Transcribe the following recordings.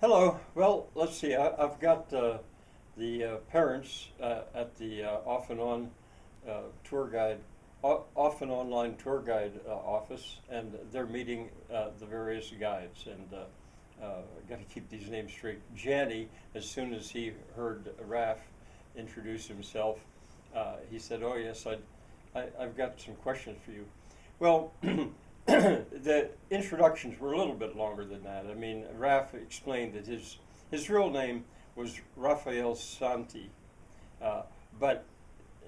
Hello. Well, let's see. I've got the parents at the off and on tour guide, off and online tour guide office, and they're meeting the various guides. And got to keep these names straight. Janny, as soon as he heard Raf introduce himself, he said, "Oh yes, I've got some questions for you." Well, the introductions were a little bit longer than that. I mean, Raf explained that his real name was Raphael Santi, but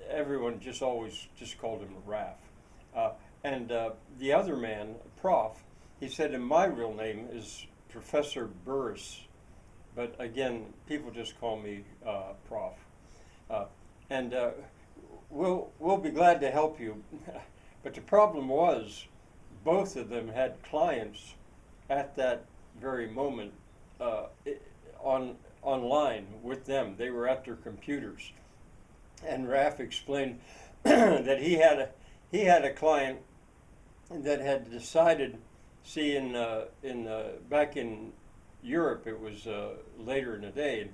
everyone just always just called him Raf. And the other man, Prof, he said, "And my real name is Professor Burris, but again, people just call me Prof. Uh, and we'll be glad to help you." But the problem was, both of them had clients at that very moment online with them. They were at their computers, and Raf explained that he had a client that had decided. See, back in Europe, it was later in the day,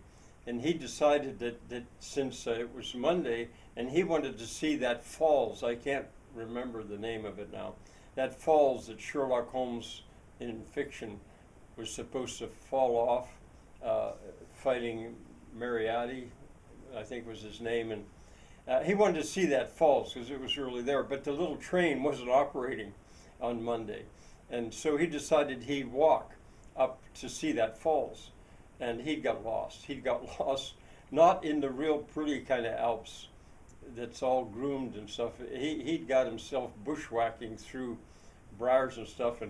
and he decided that since it was Monday, and he wanted to see that falls. I can't remember the name of it now. That falls that Sherlock Holmes in fiction was supposed to fall off, fighting Moriarty, I think was his name, and he wanted to see that falls because it was really there. But the little train wasn't operating on Monday, and so he decided he'd walk up to see that falls, and he got lost. He got lost, not in the real pretty kind of Alps that's all groomed and stuff. He'd got himself bushwhacking through briars and stuff,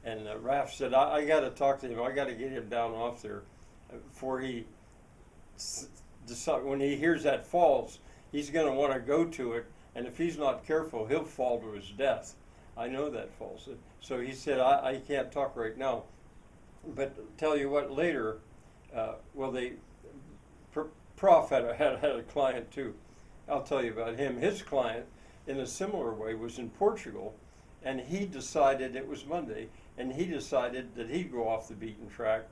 and Raf said, I got to talk to him. I got to get him down off there before he decide. When he hears that falls, he's going to want to go to it, and if he's not careful, he'll fall to his death. I know that falls. So he said, I can't talk right now, but tell you what, later, Prof had a client too. I'll tell you about him. His client, in a similar way, was in Portugal, and he decided it was Monday, and he decided that he'd go off the beaten track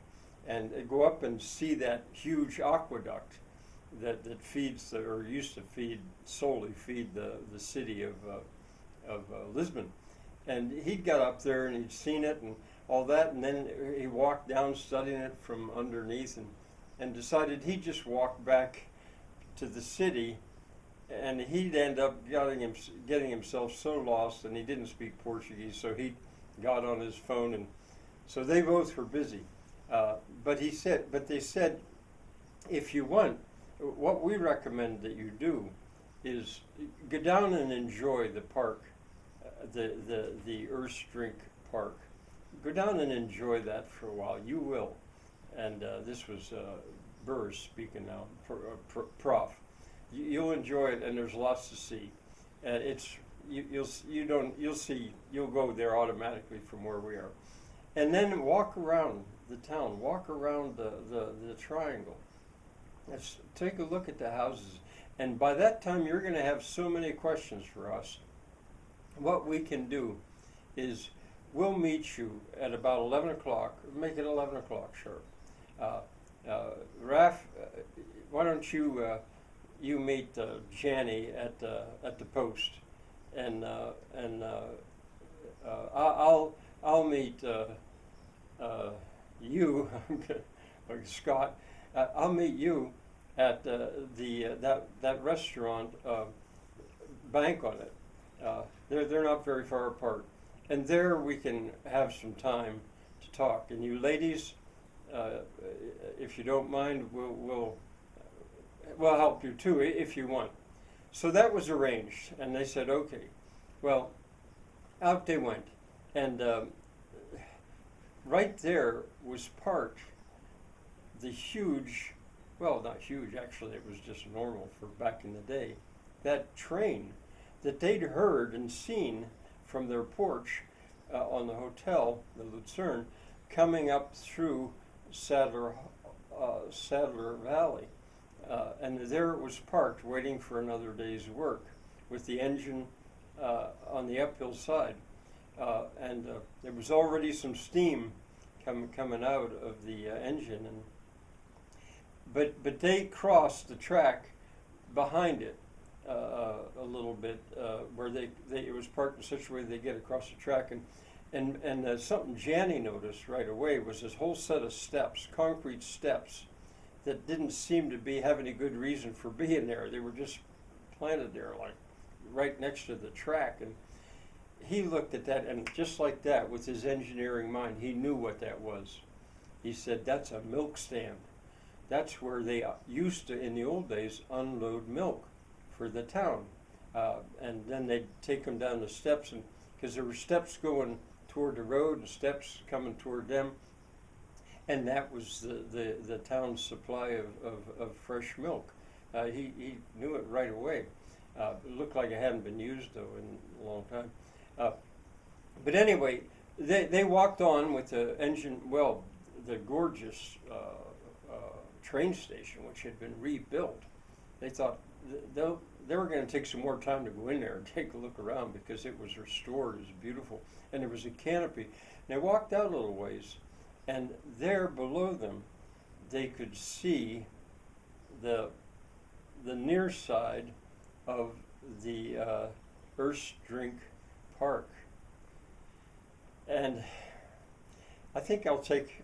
and go up and see that huge aqueduct that feeds or used to solely feed the city of Lisbon. And he'd got up there and he'd seen it and all that, and then he walked down studying it from underneath and decided he'd just walk back to the city, and he'd end up getting himself so lost, and he didn't speak Portuguese, so he got on his phone, and so they both were busy. But they said, if you want, what we recommend that you do is go down and enjoy the park, the Erstrink Park. Go down and enjoy that for a while. You will. And this was Burrs speaking now, Prof. You'll enjoy it, and there's lots to see. And you'll go there automatically from where we are, and then walk around the town, walk around the triangle. Let's take a look at the houses, and by that time you're going to have so many questions for us. What we can do is we'll meet you at about 11 o'clock. Make it 11 o'clock, sure. Raf, why don't you meet Janny at the post, and I'll meet you, like Scott. I'll meet you at that restaurant, bank on it. They're not very far apart, and there we can have some time to talk. And you ladies, if you don't mind, we'll help you too if you want. So that was arranged, and they said okay. Well, out they went, and right there was parked the huge, well, not huge, actually it was just normal for back in the day, that train that they'd heard and seen from their porch on the hotel, the Lucerne, coming up through Sadler Valley. And there it was parked waiting for another day's work with the engine on the uphill side. And there was already some steam coming out of the engine, and but they crossed the track behind it a little bit, where they it was parked in such a way they get across the track, and something Janny noticed right away was this whole set of steps, concrete steps, that didn't seem to have any good reason for being there. They were just planted there, like right next to the track, and he looked at that, and just like that, with his engineering mind, he knew what that was. He said, "That's a milk stand. That's where they used to, in the old days, unload milk for the town." And then they'd take them down the steps, and because there were steps going toward the road and steps coming toward them, and that was the town's supply of fresh milk. He knew it right away. It looked like it hadn't been used, though, in a long time. But anyway, they walked on with the engine, well, the gorgeous train station, which had been rebuilt. They thought they were going to take some more time to go in there and take a look around, because it was restored, it was beautiful, and there was a canopy. And they walked out a little ways, and there below them, they could see the near side of the Drink Park. And I think I'll take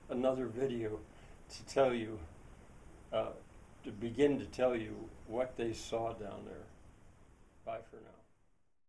another video to tell you, to begin to tell you what they saw down there. Bye for now.